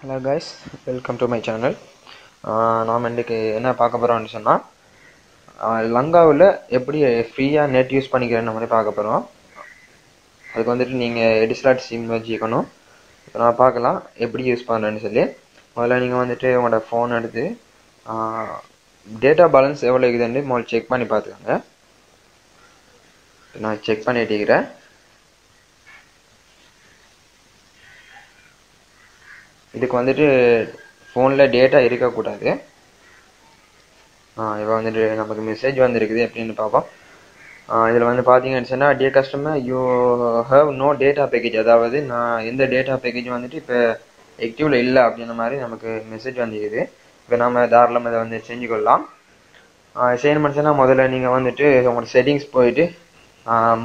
Hello guys, welcome to my channel. நாம் இன்றைக்கி என்ன பார்க்க போகிறோம்னு சொன்னால் லங்காவில் எப்படி ஃப்ரீயாக நெட் யூஸ் பண்ணிக்கிறேன்னு மாதிரி பார்க்க போகிறோம். அதுக்கு வந்துட்டு நீங்கள் எடிஸ்லாட் சிம் வச்சுக்கணும். இப்போ நான் பார்க்கலாம் எப்படி யூஸ் பண்ணுறேன்னு சொல்லி. முதல்ல நீங்கள் வந்துட்டு உங்களோட ஃபோன் எடுத்து டேட்டா பேலன்ஸ் எவ்வளோ இருக்குதுன்னு முதல்ல செக் பண்ணி பார்த்துக்கோங்க. நான் செக் பண்ணிட்டுக்கிறேன். இதுக்கு வந்துட்டு ஃபோனில் டேட்டா இருக்கக்கூடாது. இப்போ வந்துட்டு நமக்கு மெசேஜ் வந்துருக்குது எப்படின்னு பார்ப்போம். இதில் வந்து பார்த்தீங்கன்னு சொன்னால் dear customer you have no data package, அதாவது நான் எந்த டேட்டா பேக்கேஜ் வந்துட்டு இப்போ ஆக்டிவில் இல்லை அப்படின்ற மாதிரி நமக்கு மெசேஜ் வந்துருக்குது. இப்போ நம்ம தாராளமாக இதை வந்து செஞ்சுக்கொள்ளலாம். செய்யணும்னு சொன்னால் முதல்ல நீங்கள் வந்துட்டு உங்களோட செட்டிங்ஸ் போயிட்டு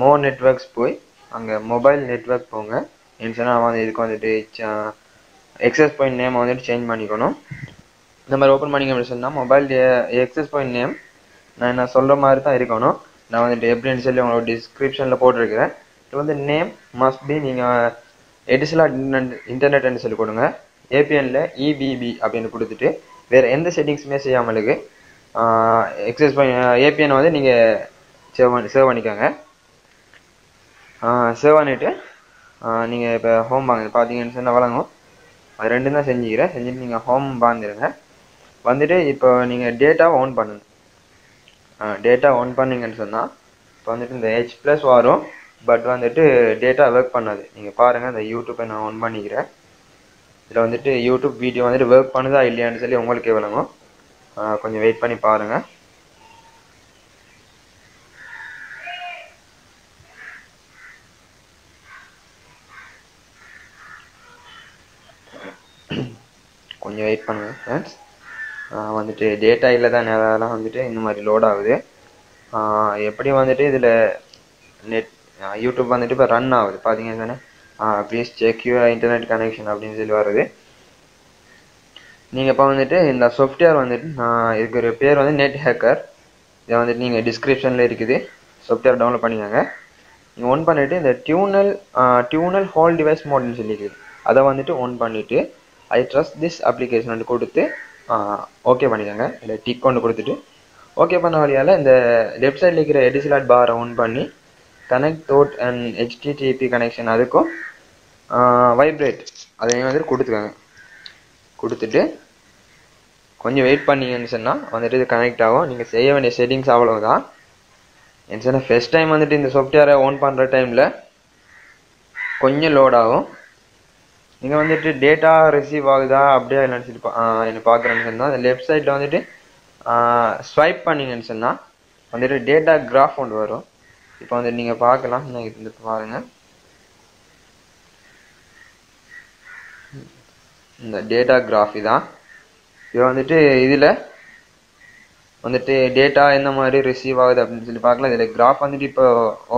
மோர் நெட்ஒர்க்ஸ் போய் அங்கே மொபைல் நெட்ஒர்க் போங்க. ஏன்னு சொன்னால் வந்து இதுக்கு வந்துட்டு எக்ஸஸ் பாயிண்ட் நேம் வந்துட்டு சேஞ்ச் பண்ணிக்கணும். இந்த மாதிரி ஓப்பன் பண்ணிங்க அப்படின்னு சொன்னால் மொபைல் எக்ஸஸ் பாயிண்ட் நேம் நான் என்ன சொல்கிற மாதிரி தான் இருக்கணும். நான் வந்துட்டு எப்படின்னு சொல்லி உங்களோட டிஸ்கிரிப்ஷனில் போட்டிருக்கிறேன். இது வந்து நேம் மஸ்ட் பி நீங்கள் எடிஸ்லாட் இன்டர்நெட்னு சொல்லி கொடுங்க. ஏபிஎனில் இபிபி அப்படின்னு கொடுத்துட்டு வேறு எந்த செட்டிங்ஸுமே செய்யாமலுக்கு எக்ஸஸ் பாயிண்ட் ஏபிஎன் வந்து நீங்கள் சேவ் பண்ணிக்கோங்க. சேவ் பண்ணிவிட்டு நீங்கள் இப்போ ஹோம் வாங்க பார்த்தீங்கன்னு சொன்னால் வழங்கும். அது ரெண்டும் தான் செஞ்சுட்டு நீங்கள் ஹோம் வந்துடுங்க. வந்துட்டு இப்போ நீங்கள் டேட்டாவை ஆன் பண்ணுங்க. டேட்டா ஆன் பண்ணிங்கன்னு சொன்னால் இப்போ வந்துட்டு இந்த H+ வரும். பட் வந்துட்டு டேட்டா ஒர்க் பண்ணாது. நீங்கள் பாருங்கள், இந்த யூடியூப்பை நான் ஆன் பண்ணிக்கிறேன். இதில் வந்துட்டு யூடியூப் வீடியோ வந்துட்டு ஒர்க் பண்ணுதா இல்லையான்னு சொல்லி உங்களுக்கே விளங்கும். கொஞ்சம் வெயிட் பண்ணி பாருங்கள். கொஞ்சம் வெயிட் பண்ணுங்கள் ஃப்ரெண்ட்ஸ். வந்துட்டு டேட்டா இல்லை தான் அதெல்லாம் வந்துட்டு இந்த மாதிரி லோட் ஆகுது. எப்படி வந்துட்டு இதில் நெட் யூடியூப் வந்துட்டு இப்போ ரன் ஆகுது பார்த்தீங்கன்னா தானே. Please check your internet connection அப்படின்னு சொல்லி வருது. நீங்கள் இப்போ வந்துட்டு இந்த சாஃப்ட்வேர் வந்துட்டு இருக்கிற பேர் வந்து நெட் ஹேக்கர். இதை வந்துட்டு நீங்கள் டிஸ்கிரிப்ஷனில் இருக்குது, சாஃப்ட்வேர் டவுன்லோட் பண்ணிக்கோங்க. நீங்கள் ஒன் பண்ணிவிட்டு இந்த டியூனல் ஹோல் டிவைஸ் மோட்னு சொல்லியிருக்குது, அதை வந்துட்டு ஒன் பண்ணிவிட்டு ஐ ட்ரஸ்ட் திஸ் அப்ளிகேஷன் வந்து கொடுத்து ஓகே பண்ணிக்கோங்க. இல்லை டிக் கொண்டு கொடுத்துட்டு ஓகே பண்ண வழியால் இந்த லெஃப்ட் சைடில் இருக்கிற எடிஸ்லாட் பாரை ஒன் பண்ணி connect Dhoot and HTTP connection அதுக்கும் வைப்ரேட் அதையும் வந்துட்டு கொடுத்துக்கோங்க. கொடுத்துட்டு கொஞ்சம் வெயிட் பண்ணிங்கன்னு சொன்னால் வந்துட்டு இது கனெக்ட் ஆகும். நீங்கள் செய்ய வேண்டிய செட்டிங்ஸ் அவ்வளவுதான். என்ன சொன்னால் ஃபர்ஸ்ட் டைம் வந்துட்டு இந்த சாஃப்ட்வேரை ஓன் பண்ணுற டைமில் கொஞ்சம் லோட் ஆகும். நீங்கள் வந்துட்டு டேட்டா ரிசீவ் ஆகுதா அப்படியே நினச்சிட்டு என்ன பார்க்குறேன்னு சொன்னால் அந்த லெஃப்ட் சைடில் வந்துட்டு ஸ்வைப் பண்ணிங்கன்னு சொன்னால் வந்துட்டு டேட்டா கிராஃப் ஒன்று வரும். இப்போ வந்துட்டு நீங்கள் பார்க்கலாம். இந்த பாருங்கள், இந்த டேட்டா கிராஃப் தான். இப்போ வந்துட்டு இதில் வந்துட்டு டேட்டா எந்த மாதிரி ரிசீவ் ஆகுது அப்படின்னு சொல்லி பார்க்கலாம். இதில் கிராஃப் வந்துட்டு இப்போ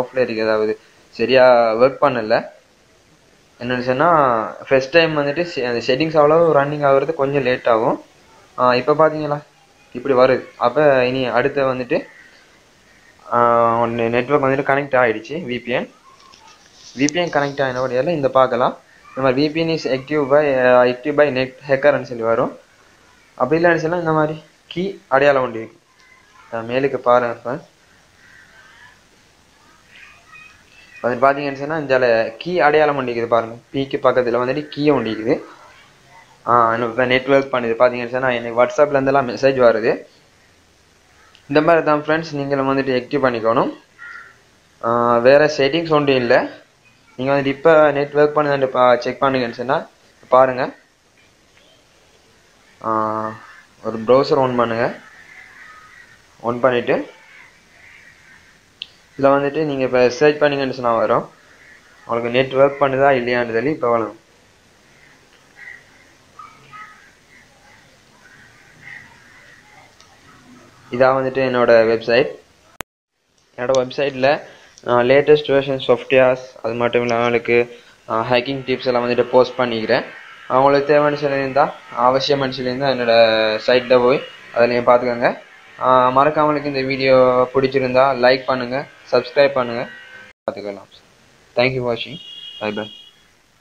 ஆஃப்ல இருக்குது, அதாவது சரியாக ஒர்க் பண்ணலை. என்னென்னு சொன்னால் ஃபர்ஸ்ட் டைம் வந்துட்டு அந்த செட்டிங்ஸ் அவ்வளோ ரன்னிங் ஆகுறது கொஞ்சம் லேட் ஆகும். இப்போ பார்த்தீங்களா இப்படி வருது. அப்போ இனி அடுத்து வந்துட்டு ஒன்று நெட்ஒர்க் வந்துட்டு கனெக்ட் ஆகிடுச்சு. விபிஎன் கனெக்ட் ஆகினபடியால் இந்த பார்க்கலாம். இந்த மாதிரி VPN is active by net ஹேக்கர்னு சொல்லி வரும். அப்படி இல்லைன்னு சொன்னால் இந்த மாதிரி கீ அடையாளம் ஒன்று இருக்கு. மேலுக்கு பாருங்கள் சார். வந்துட்டு பார்த்தீங்கன்னு சொன்னால் இந்த கீ அடையாளம் ஒண்டிக்குது பாருங்கள். பிக்கு பக்கத்தில் வந்துட்டு கீயை ஒண்டிக்குது. இப்போ நெட்ஒர்க் பண்ணுது பார்த்தீங்கன்னு சொன்னால் எனக்கு வாட்ஸ்அப்லேருந்தெல்லாம் மெசேஜ் வருது. இந்த மாதிரி தான் ஃப்ரெண்ட்ஸ் நீங்களும் வந்துட்டு ஆக்டிவ் பண்ணிக்கணும். வேறு செட்டிங்ஸ் ஒன்றும் இல்லை. நீங்கள் வந்துட்டு இப்போ நெட்ஒர்க் பண்ணுது செக் பண்ணுங்கன்னு சொன்னால் பாருங்கள். ஒரு ப்ரௌசர் ஆன் பண்ணுங்கள். ஆன் பண்ணிவிட்டு இதில் வந்துட்டு நீங்கள் இப்போ சர்ச் பண்ணிங்கன்னு சொன்னால் வரும். உங்களுக்கு நெட் ஒர்க் பண்ணுதா இல்லையான்னு சொல்லி இப்போ வரும். இதான் வந்துட்டு என்னோடய வெப்சைட். என்னோடய வெப்சைட்டில் லேட்டஸ்ட் வெர்ஷன் சாஃப்ட்வேர்ஸ் அது மட்டும் இல்லாமல் அவங்களுக்கு ஹேக்கிங் டிப்ஸ் எல்லாம் வந்துட்டு போஸ்ட் பண்ணிக்கிறேன். அவங்களுக்கு தேவைன்னு சொல்லியிருந்தால் அவசியம்னு சொல்லியிருந்தால் என்னோடய சைட்டில் போய் அதில் நீங்கள் பார்த்துக்கோங்க. மறக்காமலுக்கு இந்த வீடியோ பிடிச்சிருந்தா லைக் பண்ணுங்கள், சப்ஸ்கிரைப் பண்ணுங்கள், பார்த்துக்கலாம். தேங்க்யூ ஃபார் வாட்சிங். Bye by.